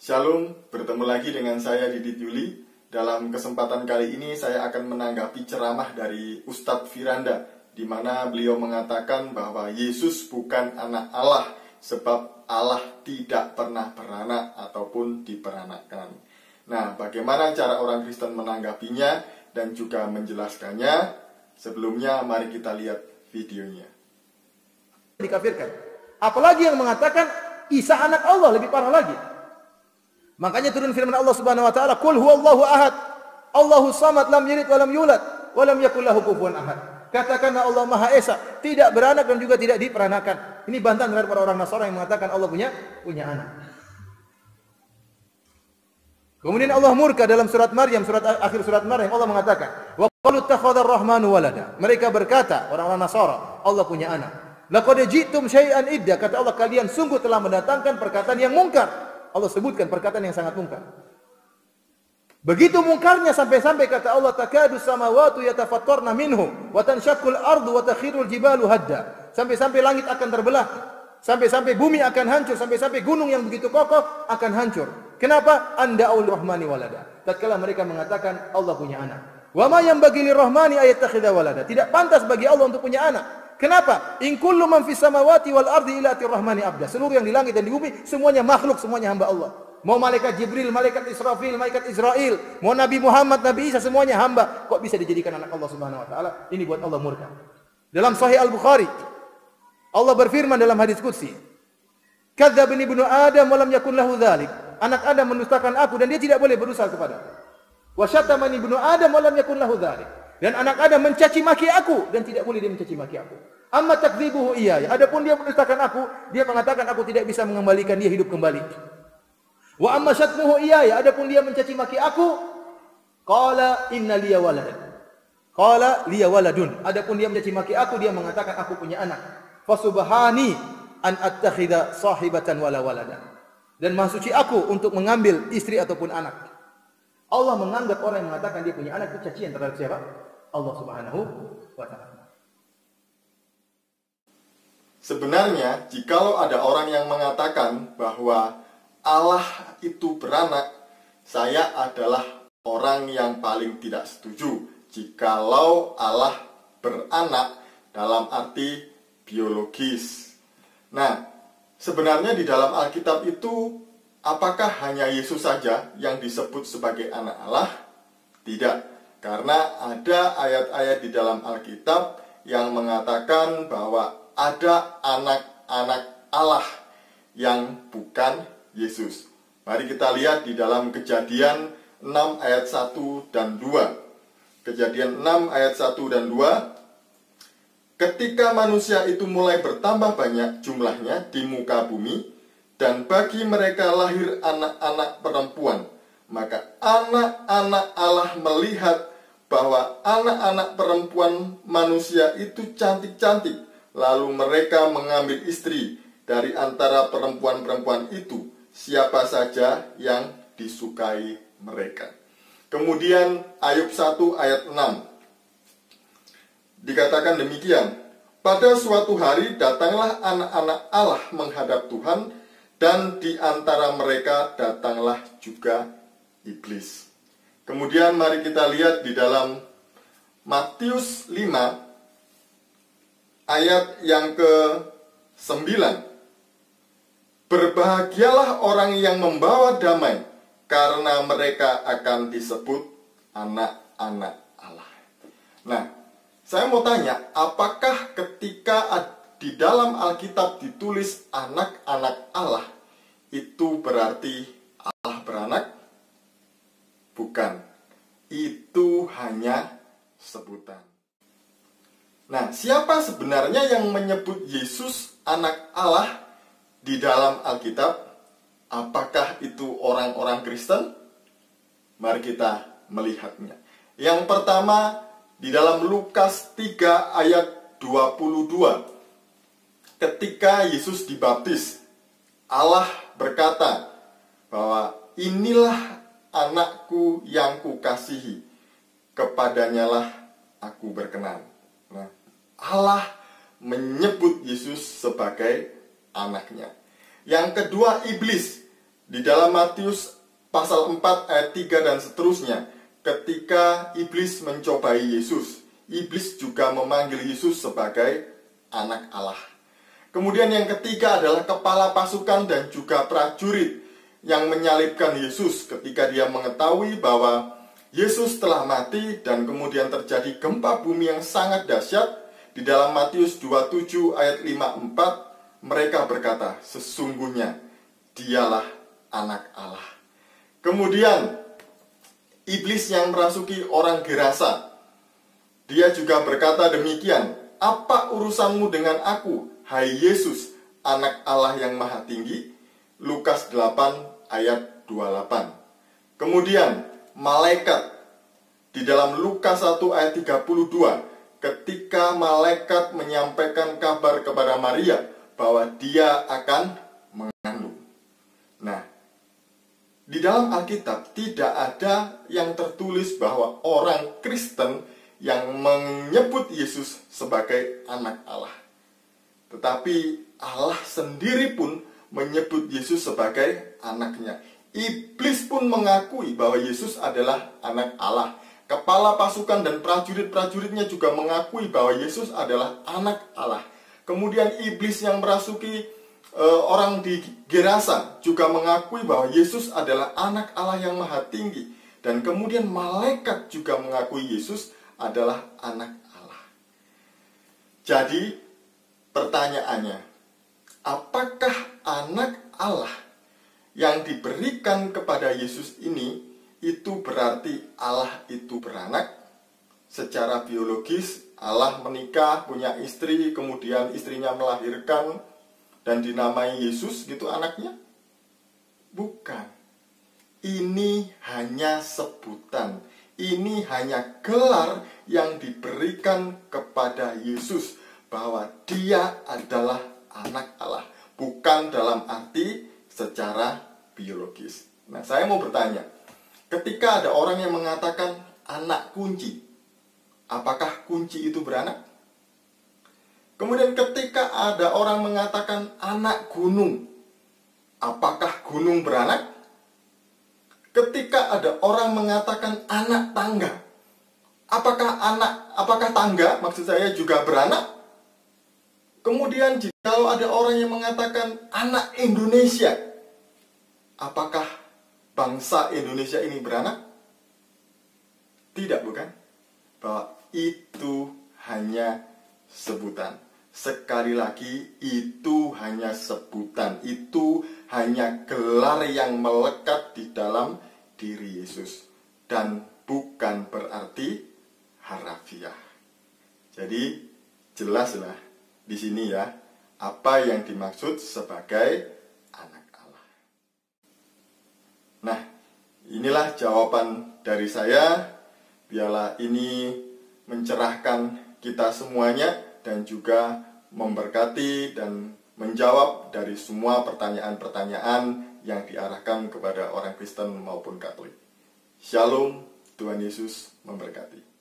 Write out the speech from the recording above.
Shalom, bertemu lagi dengan saya Didit Yuli. Dalam kesempatan kali ini saya akan menanggapi ceramah dari Ustadz Firanda, di mana beliau mengatakan bahwa Yesus bukan anak Allah, sebab Allah tidak pernah beranak ataupun diperanakkan. Nah, bagaimana cara orang Kristen menanggapinya dan juga menjelaskannya? Sebelumnya, mari kita lihat videonya. Dikafirkan. Apalagi yang mengatakan Isa anak Allah, lebih parah lagi. Makanya turun firman Allah Subhanahu wa taala, "Qul huwallahu ahad, Allahu samad, lam yalid wa lam yulad, wa lam yakul lahu kufuwan ahad." Katakanlah Allah Maha Esa, tidak beranak dan juga tidak diperanakan. Ini bantahan terhadap orang Nasara yang mengatakan Allah punya anak. Kemudian Allah murka dalam surat Maryam, akhir surat Maryam, Allah mengatakan, "Wa qalu ittakhadha ar-rahmanu walada." Mereka berkata, orang-orang Nasara, Allah punya anak. "Laqad ji'tum syai'an idda." Kata Allah, kalian sungguh telah mendatangkan perkataan yang mungkar. Allah sebutkan perkataan yang sangat mungkar. Begitu mungkarnya sampai-sampai kata Allah, "Takadu samawati yatafattarna minhu wa tanshaqqul ardu wa takhirul jibalu hadda." Sampai-sampai langit akan terbelah, sampai-sampai bumi akan hancur, sampai-sampai gunung yang begitu kokoh akan hancur. Kenapa? Anda'ul rahmani walada. Tatkala mereka mengatakan Allah punya anak. Wa ma yanbaghi lirrahmani ayattakhidha walada. Tidak pantas bagi Allah untuk punya anak. Kenapa? In kullu man fis samawati wal ardi ila tir-rahmani abda. Seluruh yang di langit dan di bumi semuanya makhluk, semuanya hamba Allah. Mau malaikat Jibril, malaikat Israfil, malaikat Israel, mau Nabi Muhammad, Nabi Isa, semuanya hamba. Kok bisa dijadikan anak Allah Subhanahu wa taala? Ini buat Allah murka. Dalam Sahih Al-Bukhari, Allah berfirman dalam hadis qudsi, "Kadzdzabani ibnu Adam wa lam yakun lahu dzalik." Anak Adam mendustakan aku dan dia tidak boleh berusaha kepadaku. Wa syatamani ibnu Adam wa lam yakun lahu dzalik. Dan anak Adam mencaci maki aku dan tidak boleh dia mencaci maki aku. Amma takdzibuhu iyaya. Adapun dia mendustakan aku, dia mengatakan aku tidak bisa mengembalikan dia hidup kembali. Wa amma syatmuhu iyaya. Adapun dia mencaci maki aku, qala inna liya waladan. Qala liya waladun. Adapun dia mencaci maki aku, dia mengatakan aku punya anak. Fa subhani an attakhidha sahibatan wala waladan. Dan maha suci aku untuk mengambil istri ataupun anak. Allah menganggap orang yang mengatakan dia punya anak itu cacian terhadap siapa? Allah Subhanahu wa taala. Sebenarnya, jikalau ada orang yang mengatakan bahwa Allah itu beranak, saya adalah orang yang paling tidak setuju jikalau Allah beranak dalam arti biologis. Nah, sebenarnya di dalam Alkitab itu, apakah hanya Yesus saja yang disebut sebagai anak Allah? Tidak. Karena ada ayat-ayat di dalam Alkitab yang mengatakan bahwa ada anak-anak Allah yang bukan Yesus. Mari kita lihat di dalam Kejadian 6 ayat 1 dan 2. Kejadian 6 ayat 1 dan 2. Ketika manusia itu mulai bertambah banyak jumlahnya di muka bumi, dan bagi mereka lahir anak-anak perempuan, maka anak-anak Allah melihat bahwa anak-anak perempuan manusia itu cantik-cantik, lalu mereka mengambil istri dari antara perempuan-perempuan itu, siapa saja yang disukai mereka. Kemudian Ayub 1 ayat 6 dikatakan demikian, "Pada suatu hari datanglah anak-anak Allah menghadap Tuhan, dan di antara mereka datanglah juga iblis." Kemudian mari kita lihat di dalam Matius 5 ayat yang ke-9. "Berbahagialah orang yang membawa damai, karena mereka akan disebut anak-anak Allah." Nah, saya mau tanya, apakah ketika di dalam Alkitab ditulis anak-anak Allah, itu berarti Allah beranak? Bukan. Itu hanya sebutan. Nah, siapa sebenarnya yang menyebut Yesus anak Allah di dalam Alkitab? Apakah itu orang-orang Kristen? Mari kita melihatnya. Yang pertama, di dalam Lukas 3 ayat 22. Ketika Yesus dibaptis, Allah berkata bahwa inilah anakku yang kukasihi, kepadanyalah aku berkenan. Nah, Allah menyebut Yesus sebagai anaknya. Yang kedua, iblis. Di dalam Matius pasal 4 ayat 3 dan seterusnya, ketika iblis mencobai Yesus, iblis juga memanggil Yesus sebagai anak Allah. Kemudian yang ketiga adalah kepala pasukan dan juga prajurit yang menyalibkan Yesus ketika dia mengetahui bahwa Yesus telah mati dan kemudian terjadi gempa bumi yang sangat dahsyat. Di dalam Matius 27 ayat 54, mereka berkata, sesungguhnya dialah anak Allah. Kemudian iblis yang merasuki orang Gerasa, dia juga berkata demikian, apa urusanmu dengan aku, hai Yesus, anak Allah yang maha tinggi? Lukas 8 ayat 28. Kemudian malaikat di dalam Lukas 1 ayat 32, ketika malaikat menyampaikan kabar kepada Maria bahwa dia akan mengandung. Nah, di dalam Alkitab tidak ada yang tertulis bahwa orang Kristen yang menyebut Yesus sebagai anak Allah. Tetapi Allah sendiri pun menyebut Yesus sebagai anaknya. Iblis pun mengakui bahwa Yesus adalah anak Allah. Kepala pasukan dan prajurit-prajuritnya juga mengakui bahwa Yesus adalah anak Allah. Kemudian iblis yang merasuki orang di Gerasa juga mengakui bahwa Yesus adalah anak Allah yang maha tinggi. Dan kemudian malaikat juga mengakui Yesus adalah anak Allah. Jadi pertanyaannya, apakah anak Allah yang diberikan kepada Yesus ini itu berarti Allah itu beranak? Secara biologis Allah menikah, punya istri, kemudian istrinya melahirkan dan dinamai Yesus gitu anaknya? Bukan. Ini hanya sebutan. Ini hanya gelar yang diberikan kepada Yesus bahwa dia adalah anak Allah, bukan dalam arti secara biologis. Nah, saya mau bertanya, ketika ada orang yang mengatakan anak kunci, apakah kunci itu beranak? Kemudian ketika ada orang mengatakan anak gunung, apakah gunung beranak? Ketika ada orang mengatakan anak tangga, apakah tangga maksud saya juga beranak? Kemudian jika ada orang yang mengatakan anak Indonesia, apakah bangsa Indonesia ini beranak? Tidak, bukan? Bahwa itu hanya sebutan. Sekali lagi, itu hanya sebutan. Itu hanya gelar yang melekat di dalam diri Yesus. Dan bukan berarti harafiah. Jadi, jelaslah di sini ya, apa yang dimaksud sebagai anak Allah. Nah, inilah jawaban dari saya. Biarlah ini mencerahkan kita semuanya dan juga memberkati dan menjawab dari semua pertanyaan-pertanyaan yang diarahkan kepada orang Kristen maupun Katolik. Shalom, Tuhan Yesus memberkati.